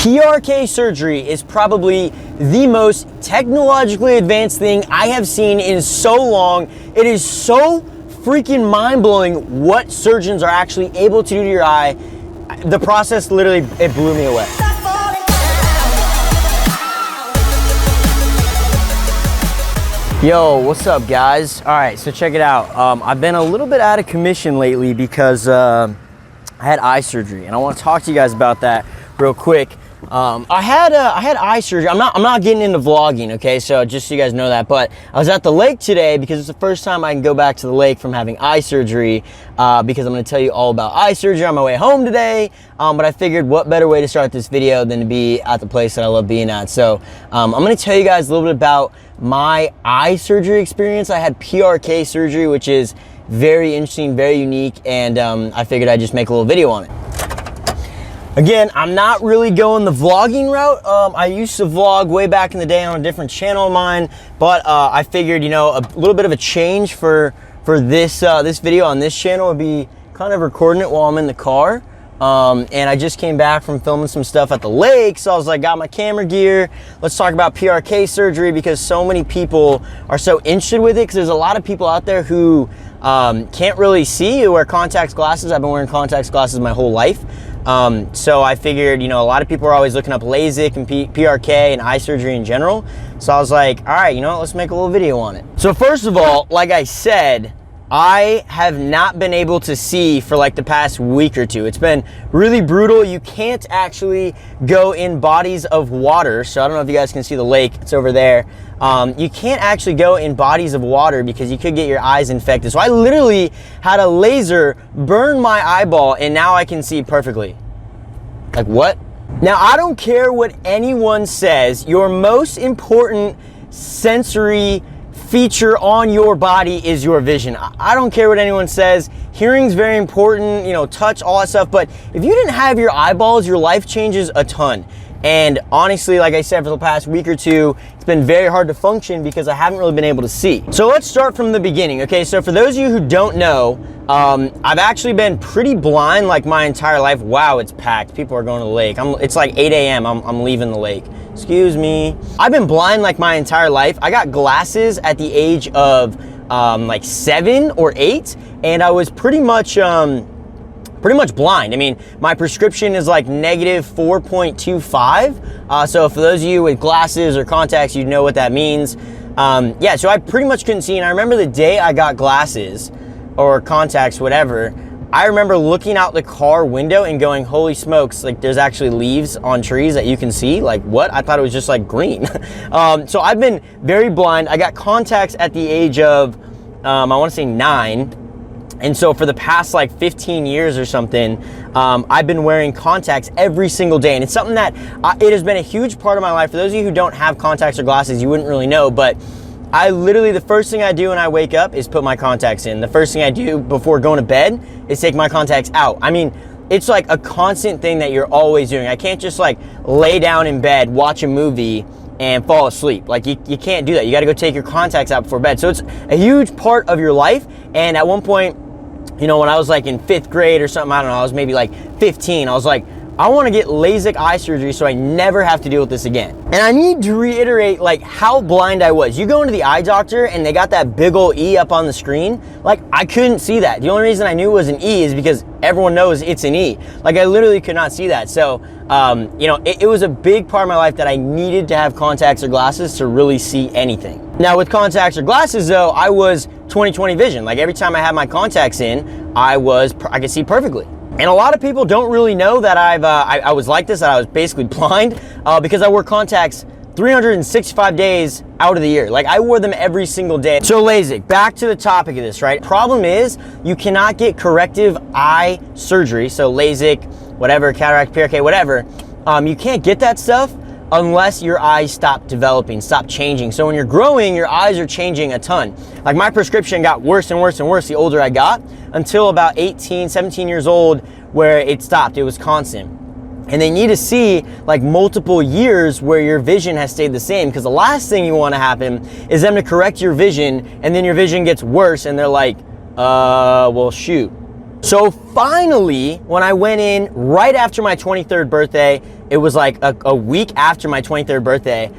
PRK surgery is probably the most technologically advanced thing I have seen in so long. It is so freaking mind-blowing what surgeons are actually able to do to your eye. The process literally, it blew me away. Yo, what's up guys? All right, so check it out. I've been a little bit out of commission lately because I had eye surgery, and I want to talk to you guys about that real quick. I had eye surgery. I'm not getting into vlogging, okay? So just so you guys know that. But I was at the lake today because it's the first time I can go back to the lake from having eye surgery. Because I'm going to tell you all about eye surgery on my way home today. But I figured what better way to start this video than to be at the place that I love being at. So I'm going to tell you guys a little bit about my eye surgery experience. I had PRK surgery, which is very interesting, very unique, and I figured I'd just make a little video on it. Again, I'm not really going the vlogging route. I used to vlog way back in the day on a different channel of mine, but I figured, you know, a little bit of a change for this this video on this channel would be kind of recording it while I'm in the car. And I just came back from filming some stuff at the lake, so I was like, got my camera gear. Let's talk about PRK surgery because so many people are so interested with it, because there's a lot of people out there who can't really see, who wear contacts glasses. I've been wearing contacts glasses my whole life. So I figured, you know, a lot of people are always looking up LASIK and PRK and eye surgery in general. So I was like, all right, you know what, let's make a little video on it. So first of all, like I said, I have not been able to see for like the past week or two. It's been really brutal. You can't actually go in bodies of water. So I don't know if you guys can see the lake, it's over there. You can't actually go in bodies of water because you could get your eyes infected. So I literally had a laser burn my eyeball and now I can see perfectly. Like what? Now I don't care what anyone says, your most important sensory feature on your body is your vision. I don't care what anyone says. Hearing's very important, you know, touch, all that stuff. But if you didn't have your eyeballs, your life changes a ton. And honestly, like I said, for the past week or two, it's been very hard to function because I haven't really been able to see. So let's start from the beginning, okay? So for those of you who don't know, I've actually been pretty blind like my entire life. Wow, it's packed. People are going to the lake. It's like 8 a.m. I'm leaving the lake. Excuse me. I've been blind like my entire life. I got glasses at the age of like 7 or 8, and I was pretty much blind. I mean, my prescription is like negative 4.25. So for those of you with glasses or contacts, you know what that means. Yeah, so I pretty much couldn't see. And I remember the day I got glasses or contacts, whatever, I remember looking out the car window and going, holy smokes, like there's actually leaves on trees that you can see. Like what? I thought it was just like green. So I've been very blind. I got contacts at the age of, I want to say 9. And so for the past like 15 years or something, I've been wearing contacts every single day. And it's something that it has been a huge part of my life. For those of you who don't have contacts or glasses, you wouldn't really know, but I literally, the first thing I do when I wake up is put my contacts in. The first thing I do before going to bed is take my contacts out. I mean, it's like a constant thing that you're always doing. I can't just like lay down in bed, watch a movie, and fall asleep. Like you can't do that. You got to go take your contacts out before bed. So it's a huge part of your life. And at one point, you know, when I was like in 5th grade or something, I don't know, I was maybe like 15, I was like, I want to get LASIK eye surgery so I never have to deal with this again. And I need to reiterate like how blind I was. You go into the eye doctor and they got that big old E up on the screen. Like I couldn't see that. The only reason I knew it was an E is because everyone knows it's an E. Like I literally could not see that. So, you know, it was a big part of my life that I needed to have contacts or glasses to really see anything. Now with contacts or glasses though, I was 20/20 vision. Like every time I had my contacts in, I could see perfectly. And a lot of people don't really know that I was like this, that I was basically blind, because I wore contacts 365 days out of the year. Like I wore them every single day. So LASIK, back to the topic of this, right? Problem is you cannot get corrective eye surgery. So LASIK, whatever, cataract, PRK, whatever. You can't get that stuff unless your eyes stop developing, stop changing. So when you're growing, your eyes are changing a ton. Like my prescription got worse and worse and worse the older I got, until about 18, 17 years old, where it stopped. It was constant. And they need to see like multiple years where your vision has stayed the same, because the last thing you want to happen is them to correct your vision and then your vision gets worse and they're like, well shoot, So finally, when I went in right after my 23rd birthday, it was like a week after my 23rd birthday,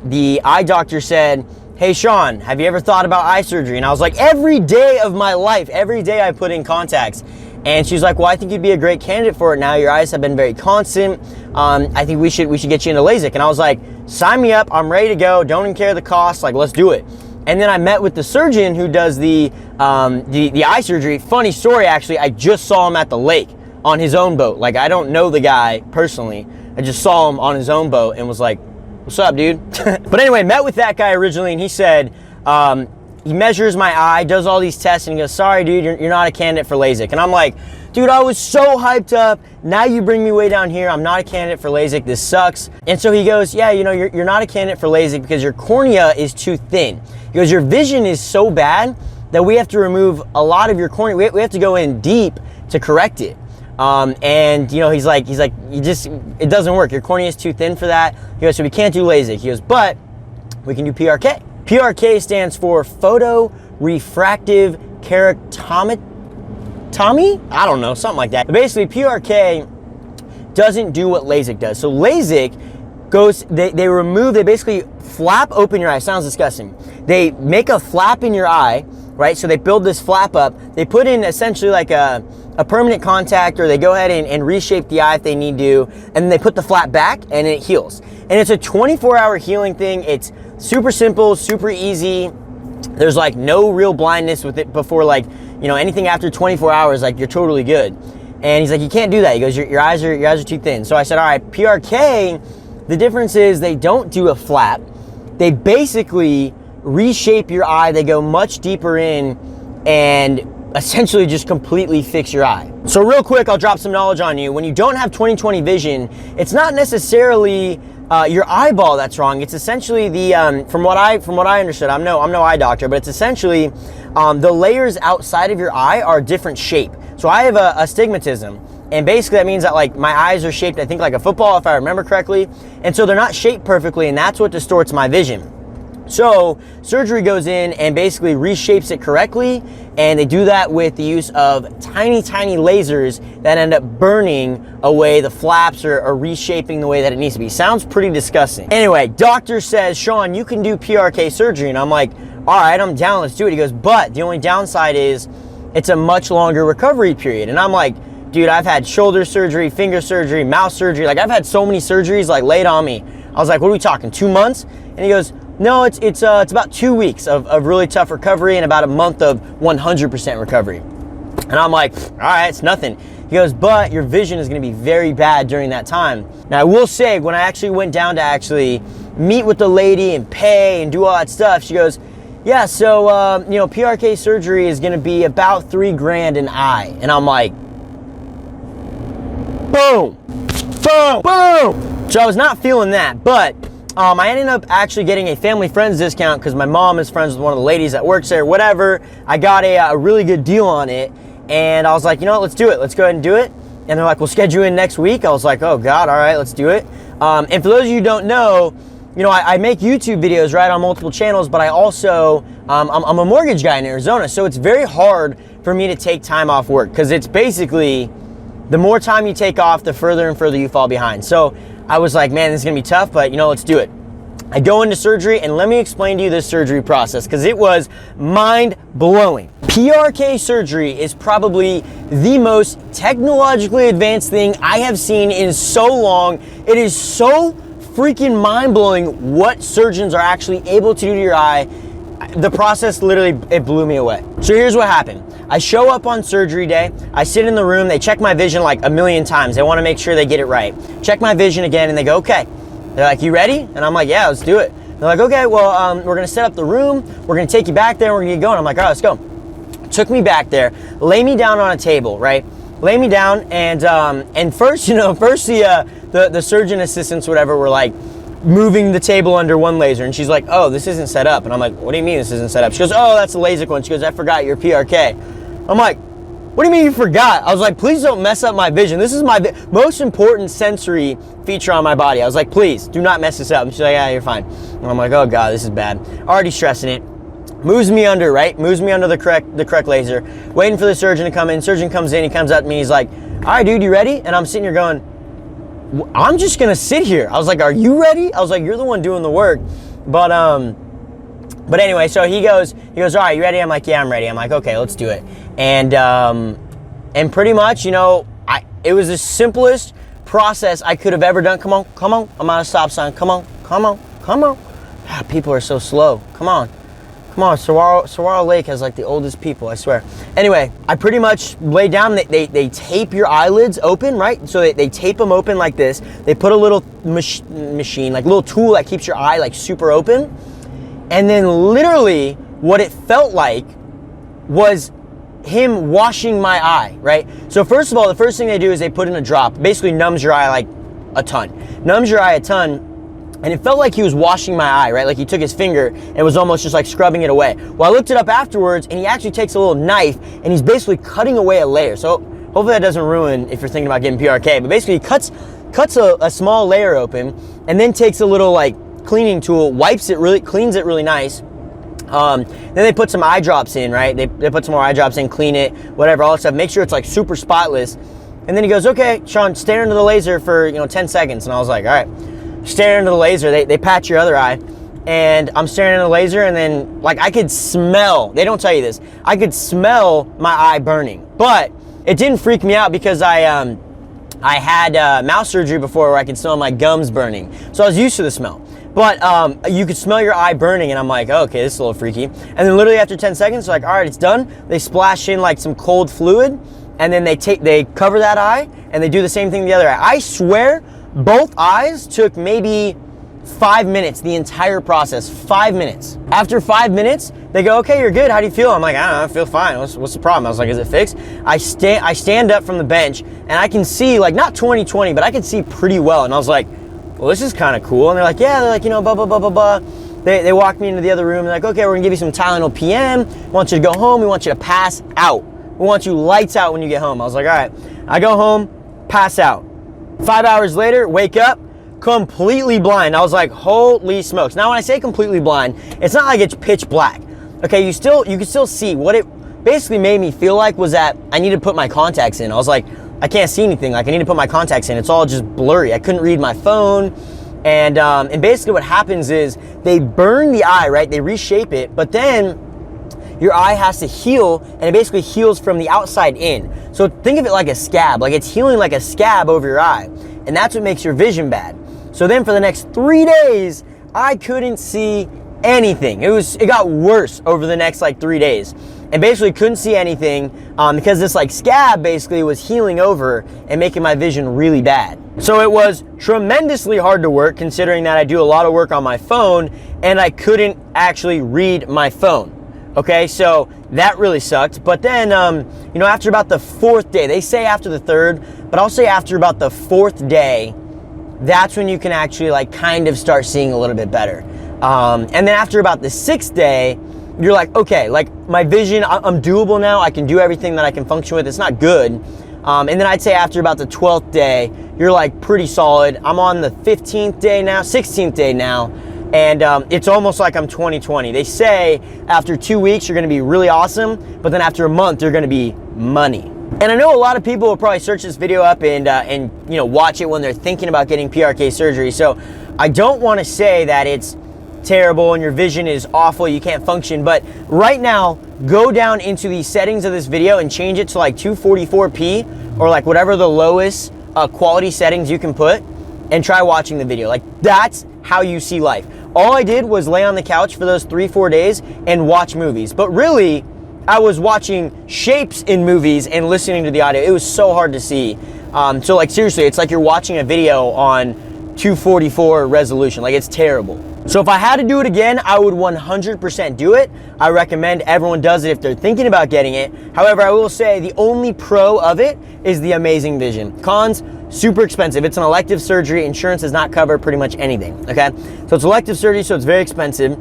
the eye doctor said, hey Shawn, have you ever thought about eye surgery? And I was like, every day of my life, every day I put in contacts. And she's like, well, I think you'd be a great candidate for it now. Your eyes have been very constant. I think we should get you into LASIK. And I was like, sign me up. I'm ready to go. Don't even care the cost. Like, let's do it. And then I met with the surgeon who does the eye surgery. Funny story, actually. I just saw him at the lake on his own boat. Like, I don't know the guy personally. I just saw him on his own boat and was like, what's up, dude? But anyway, met with that guy originally, and he said, he measures my eye, does all these tests, and he goes, sorry, dude, you're not a candidate for LASIK. And I'm like, dude, I was so hyped up. Now you bring me way down here. I'm not a candidate for LASIK. This sucks. And so he goes, yeah, you know, you're not a candidate for LASIK because your cornea is too thin. He goes, your vision is so bad that we have to remove a lot of your cornea. We have to go in deep to correct it. And you know, he's like, it doesn't work. Your cornea is too thin for that. He goes, so we can't do LASIK. He goes, but we can do PRK. PRK stands for photorefractive keratomy? I don't know, something like that. But basically, PRK doesn't do what LASIK does. So LASIK goes, they basically flap open your eye. Sounds disgusting. They make a flap in your eye, right? So they build this flap up. They put in essentially like a permanent contact, or they go ahead and reshape the eye if they need to, and they put the flap back and it heals. And it's a 24-hour healing thing. It's super simple, super easy. There's like no real blindness with it before, like, you know, anything after 24 hours, like, you're totally good. And he's like, you can't do that. He goes, your eyes are too thin. So I said, all right, PRK, the difference is they don't do a flap. They basically reshape your eye. They go much deeper in and essentially just completely fix your eye. So real quick, I'll drop some knowledge on you. When you don't have 20/20 vision, it's not necessarily your eyeball that's wrong. It's essentially the from what I understood. I'm no eye doctor, but it's essentially the layers outside of your eye are a different shape. So I have astigmatism, and basically that means that, like, my eyes are shaped, I think, like a football, if I remember correctly, and so they're not shaped perfectly, and that's what distorts my vision. So surgery goes in and basically reshapes it correctly, and they do that with the use of tiny lasers that end up burning away the flaps or reshaping the way that it needs to be. Sounds pretty disgusting. Anyway, doctor says, Shawn, you can do PRK surgery. And I'm like, all right, I'm down, let's do it. He goes, but the only downside is it's a much longer recovery period. And I'm like, dude, I've had shoulder surgery, finger surgery, mouth surgery. Like, I've had so many surgeries, like, laid on me. I was like, what are we talking, 2 months? And he goes, no, it's about 2 weeks of really tough recovery and about a month of 100% recovery. And I'm like, all right, it's nothing. He goes, but your vision is gonna be very bad during that time. Now, I will say, when I actually went down to actually meet with the lady and pay and do all that stuff, she goes, yeah, so, you know, PRK surgery is gonna be about $3,000 an eye. And I'm like, boom, boom, boom. So I was not feeling that, but I ended up actually getting a family friends discount because my mom is friends with one of the ladies that works there, whatever. I got a really good deal on it, and I was like, you know what, let's do it. Let's go ahead and do it. And they're like, we'll schedule in next week. I was like, oh God, all right, let's do it. And for those of you who don't know, you know, I make YouTube videos, right, on multiple channels, but I also, I'm a mortgage guy in Arizona, so it's very hard for me to take time off work because it's basically, the more time you take off, the further and further you fall behind. So I was like, man, this is gonna be tough, but you know, let's do it. I go into surgery, and let me explain to you this surgery process because it was mind-blowing. PRK surgery is probably the most technologically advanced thing I have seen in so long. It is so freaking mind-blowing what surgeons are actually able to do to your eye. The process literally, it blew me away. So here's what happened. I show up on surgery day, I sit in the room, they check my vision like a million times. They wanna make sure they get it right. Check my vision again, and they go, okay. They're like, you ready? And I'm like, yeah, let's do it. They're like, okay, well, we're gonna set up the room, we're gonna take you back there, and we're gonna get going. I'm like, all right, let's go. Took me back there, lay me down on a table, right? Lay me down, and first, you know, the surgeon assistants, whatever, were like, moving the table under one laser, and she's like, oh, this isn't set up. And I'm like, what do you mean this isn't set up? She goes, oh, that's the LASIK one. She goes, I forgot your PRK. I'm like, what do you mean you forgot? I was like, please don't mess up my vision. This is my most important sensory feature on my body. I was like, please do not mess this up. And she's like, yeah, you're fine. And I'm like, oh God, this is bad. Already stressing it. moves me under, right? Moves me under the correct laser, waiting for the surgeon to come in. Surgeon comes in, he comes up to me, he's like, all right, dude, you ready? And I'm sitting here going, I'm just gonna sit here. I was like, are you ready? I was like, you're the one doing the work. But anyway, so he goes, all right, you ready? I'm like, yeah, I'm ready. I'm like, okay, let's do it. And pretty much, you know, it was the simplest process I could have ever done. Come on, I'm at a stop sign. Come on. Ah, people are so slow. Come on. Saguaro Lake has like the oldest people, I swear. Anyway, I pretty much lay down, they tape your eyelids open, right? So they tape them open like this. They put a little machine, like a little tool that keeps your eye like super open. And then literally what it felt like was him washing my eye, right? So first of all, the first thing they do is they put in a drop, basically numbs your eye like a ton. And it felt like he was washing my eye, right? Like he took his finger and was almost just like scrubbing it away. Well, I looked it up afterwards and he actually takes a little knife and he's basically cutting away a layer. So hopefully that doesn't ruin if you're thinking about getting PRK, but basically he cuts a small layer open and then takes a little like cleaning tool, cleans it really nice. Then they put some eye drops in, right? They put some more eye drops in, clean it, whatever, all that stuff. Make sure it's like super spotless. And then he goes, okay, Shawn, stare into the laser for 10 seconds. And I was like, all right. Staring into the laser, they patch your other eye, and I'm staring into the laser, and then like I could smell, they don't tell you this, I could smell my eye burning, but it didn't freak me out because I had mouth surgery before where I could smell my gums burning, so I was used to the smell. But you could smell your eye burning, and I'm like, oh, okay, this is a little freaky. And then literally after 10 seconds, like, all right, it's done. They splash in like some cold fluid, and then they cover that eye, and they do the same thing to the other eye. I swear, both eyes took maybe 5 minutes, the entire process, 5 minutes. After 5 minutes, they go, okay, you're good, how do you feel? I'm like, I don't know, I feel fine, what's the problem? I was like, is it fixed? I stand up from the bench, and I can see, like, not 20/20, but I can see pretty well, and I was like, well, this is kind of cool, and they're like, blah, blah, blah, blah, blah. They walked me into the other room, they're like, okay, we're gonna give you some Tylenol PM, we want you to go home, we want you to pass out. We want you lights out when you get home. I was like, all right. I go home, pass out. 5 hours later, wake up, completely blind. I was like, holy smokes. Now, when I say completely blind, it's not like it's pitch black. Okay, you can still see. What it basically made me feel like was that I needed to put my contacts in. I was like, I can't see anything. Like, I need to put my contacts in. It's all just blurry. I couldn't read my phone. And basically what happens is they burn the eye, right? They reshape it, but then your eye has to heal, and it basically heals from the outside in. So think of it like a scab, like it's healing like a scab over your eye, and that's what makes your vision bad. So then for the next 3 days, I couldn't see anything. It got worse over the next like 3 days, and basically couldn't see anything because this like scab basically was healing over and making my vision really bad. So it was tremendously hard to work, considering that I do a lot of work on my phone and I couldn't actually read my phone. Okay, so that really sucked. But then, after about the 4th day, they say after the 3rd, but I'll say after about the 4th day, that's when you can actually like kind of start seeing a little bit better. And then after about the 6th day, you're like, okay, like my vision, I'm doable now. I can do everything that I can function with. It's not good. And then I'd say after about the 12th day, you're like pretty solid. I'm on the 15th day now, 16th day now. And it's almost like I'm 20/20. They say after 2 weeks, you're gonna be really awesome, but then after a month, you're gonna be money. And I know a lot of people will probably search this video up and watch it when they're thinking about getting PRK surgery. So I don't wanna say that it's terrible and your vision is awful, you can't function, but right now, go down into the settings of this video and change it to like 244p or like whatever the lowest quality settings you can put, and try watching the video. Like, that's how you see life. All I did was lay on the couch for those 3-4 days and watch movies. But really, I was watching shapes in movies and listening to the audio. It was so hard to see. So like seriously, it's like you're watching a video on 244 resolution. Like, it's terrible. So if I had to do it again, I would 100% do it. I recommend everyone does it if they're thinking about getting it. However, I will say the only pro of it is the amazing vision. Cons, super expensive. It's an elective surgery. Insurance does not cover pretty much anything, okay? So it's elective surgery, so it's very expensive.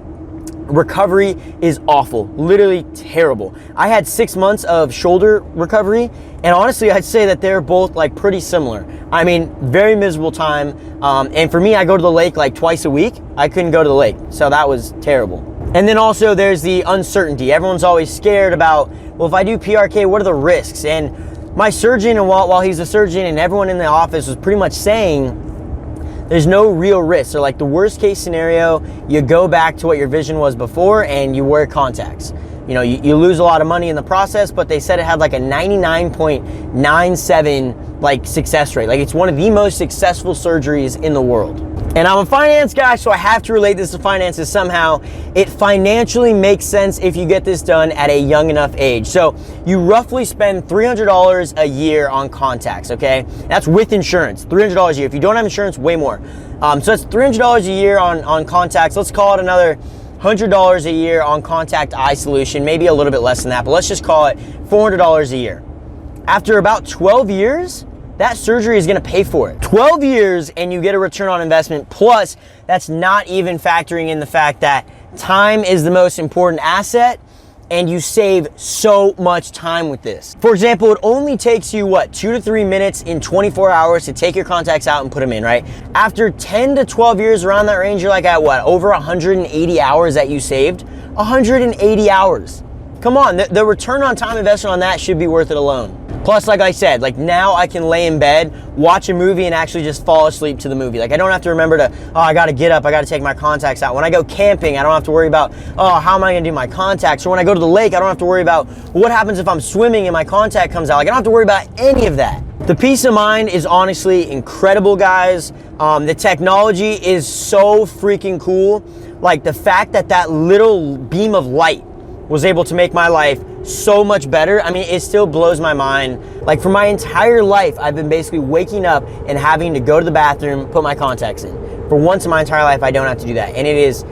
Recovery is awful, literally terrible. I had 6 months of shoulder recovery, and honestly, I'd say that they're both like pretty similar. I mean, very miserable time. And for me, I go to the lake like twice a week. I couldn't go to the lake, so that was terrible. And then also there's the uncertainty. Everyone's always scared about, well, if I do PRK, what are the risks? And my surgeon, and while he's a surgeon, and everyone in the office was pretty much saying, there's no real risk. So like the worst case scenario, you go back to what your vision was before and you wear contacts. You know, you lose a lot of money in the process, but they said it had like a 99.97 like success rate. Like it's one of the most successful surgeries in the world. And I'm a finance guy, so I have to relate this to finances somehow. It financially makes sense if you get this done at a young enough age. So you roughly spend $300 a year on contacts, okay? That's with insurance, $300 a year. If you don't have insurance, way more. So that's $300 a year on contacts. Let's call it another $100 a year on contact eye solution, maybe a little bit less than that, but let's just call it $400 a year. After about 12 years, that surgery is gonna pay for it. 12 years and you get a return on investment, plus that's not even factoring in the fact that time is the most important asset and you save so much time with this. For example, it only takes you, 2 to 3 minutes in 24 hours to take your contacts out and put them in, right? After 10 to 12 years around that range, you're like at over 180 hours that you saved? 180 hours. Come on, the return on time investment on that should be worth it alone. Plus, like I said, like now I can lay in bed, watch a movie and actually just fall asleep to the movie. Like I don't have to remember to, I gotta get up, I gotta take my contacts out. When I go camping, I don't have to worry about, how am I gonna do my contacts? Or when I go to the lake, I don't have to worry about what happens if I'm swimming and my contact comes out. Like I don't have to worry about any of that. The peace of mind is honestly incredible, guys. The technology is so freaking cool. Like the fact that that little beam of light was able to make my life so much better. I mean, it still blows my mind. Like for my entire life, I've been basically waking up and having to go to the bathroom, put my contacts in. For once in my entire life, I don't have to do that. And it is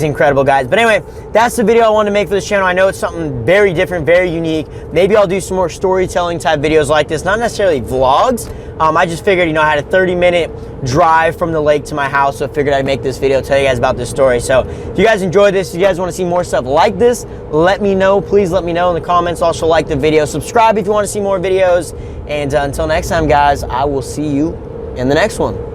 incredible, guys. But anyway, that's the video I wanted to make for this channel. I know it's something very different, very unique. Maybe I'll do some more storytelling type videos like this, not necessarily vlogs. I just figured, I had a 30-minute drive from the lake to my house, so I figured I'd make this video, tell you guys about this story. So if you guys enjoyed this, if you guys want to see more stuff like this, let me know. Please let me know in the comments. Also like the video. Subscribe if you want to see more videos. And until next time, guys, I will see you in the next one.